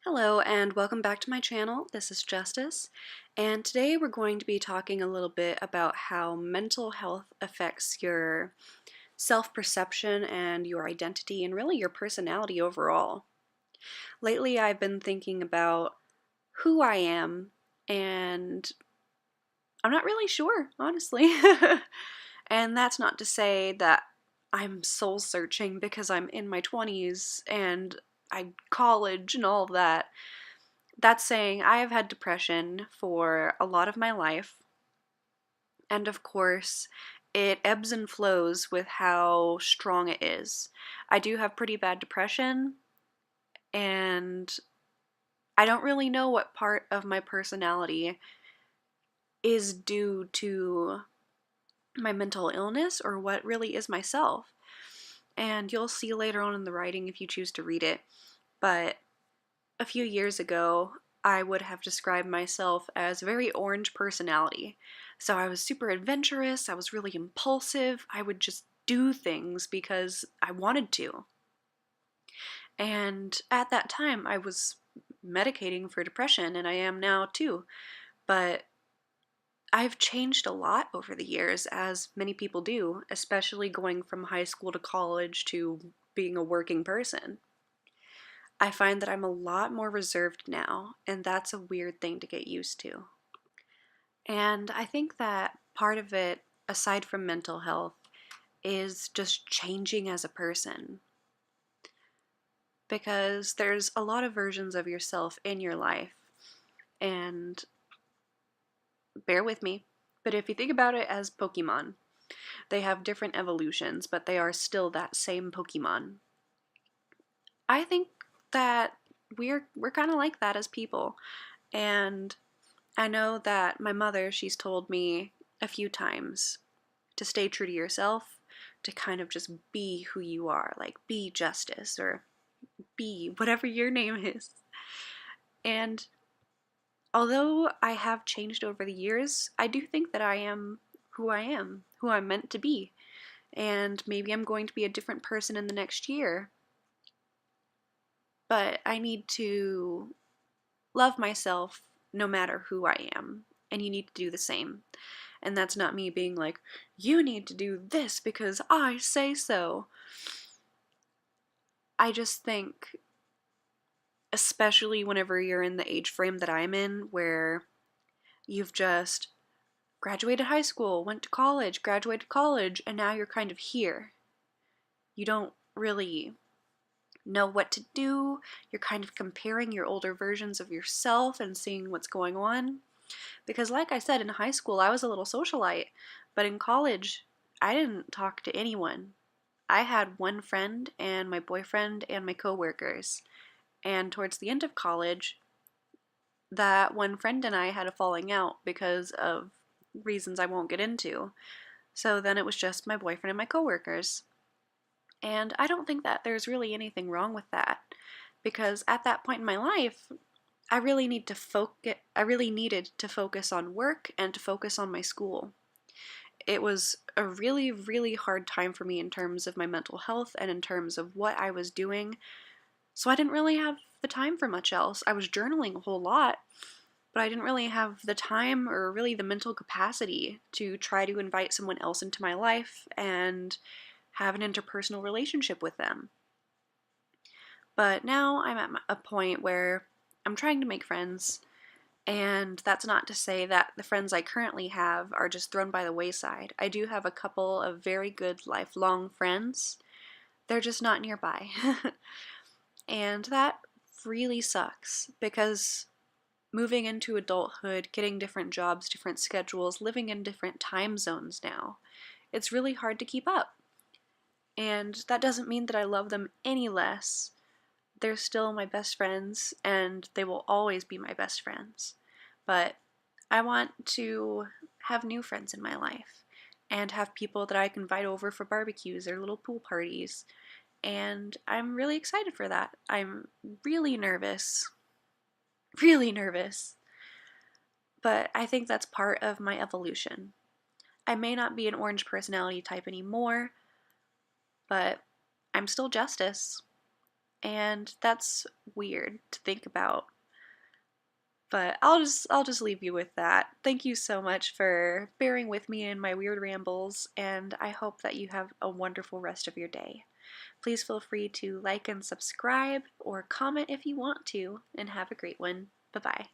Hello and welcome back to my channel. This is Justice, and today we're going to be talking a little bit about how mental health affects your self-perception and your identity and really your personality overall. Lately I've been thinking about who I am, and I'm not really sure, honestly. And that's not to say that I'm soul searching because I'm in my 20s and I college and all of that. That's saying I have had depression for a lot of my life, and of course, it ebbs and flows with how strong it is. I do have pretty bad depression, and I don't really know what part of my personality is due to my mental illness or what really is myself. And you'll see later on in the writing if you choose to read it. But a few years ago, I would have described myself as very orange personality. So I was super adventurous, I was really impulsive, I would just do things because I wanted to. And at that time, I was medicating for depression, and I am now too. But I've changed a lot over the years, as many people do, especially going from high school to college to being a working person. I find that I'm a lot more reserved now, and that's a weird thing to get used to. And I think that part of it, aside from mental health, is just changing as a person. Because there's a lot of versions of yourself in your life, and bear with me, but if you think about it as Pokemon, they have different evolutions, but they are still that same Pokemon. I think that we're kind of like that as people, and I know that my mother, she's told me a few times to stay true to yourself, to kind of just be who you are, like be Justice or be whatever your name is. And although I have changed over the years, I do think that I am, who I'm meant to be. And maybe I'm going to be a different person in the next year. But I need to love myself no matter who I am. And you need to do the same. And that's not me being like, you need to do this because I say so. I just think, especially whenever you're in the age frame that I'm in, where you've just graduated high school, went to college, graduated college, and now you're kind of here. You don't really know what to do. You're kind of comparing your older versions of yourself and seeing what's going on. Because, like I said, in high school, I was a little socialite, but in college, I didn't talk to anyone. I had one friend and my boyfriend and my coworkers. And towards the end of college, that one friend and I had a falling out because of reasons I won't get into. So then it was just my boyfriend and my coworkers. And I don't think that there's really anything wrong with that, because at that point in my life, I really needed to focus on work and to focus on my school. It was a really, really hard time for me in terms of my mental health and in terms of what I was doing. So I didn't really have the time for much else. I was journaling a whole lot, but I didn't really have the time or really the mental capacity to try to invite someone else into my life and have an interpersonal relationship with them. But now I'm at a point where I'm trying to make friends, and that's not to say that the friends I currently have are just thrown by the wayside. I do have a couple of very good lifelong friends. They're just not nearby. And that really sucks because moving into adulthood, getting different jobs, different schedules, living in different time zones now, it's really hard to keep up. And that doesn't mean that I love them any less. They're still my best friends, and they will always be my best friends. But I want to have new friends in my life and have people that I can invite over for barbecues or little pool parties. And I'm really excited for that. I'm really nervous. Really nervous. But I think that's part of my evolution. I may not be an orange personality type anymore, but I'm still Justice. And that's weird to think about. But I'll just leave you with that. Thank you so much for bearing with me in my weird rambles, and I hope that you have a wonderful rest of your day. Please feel free to like and subscribe or comment if you want to, and have a great one. Bye-bye.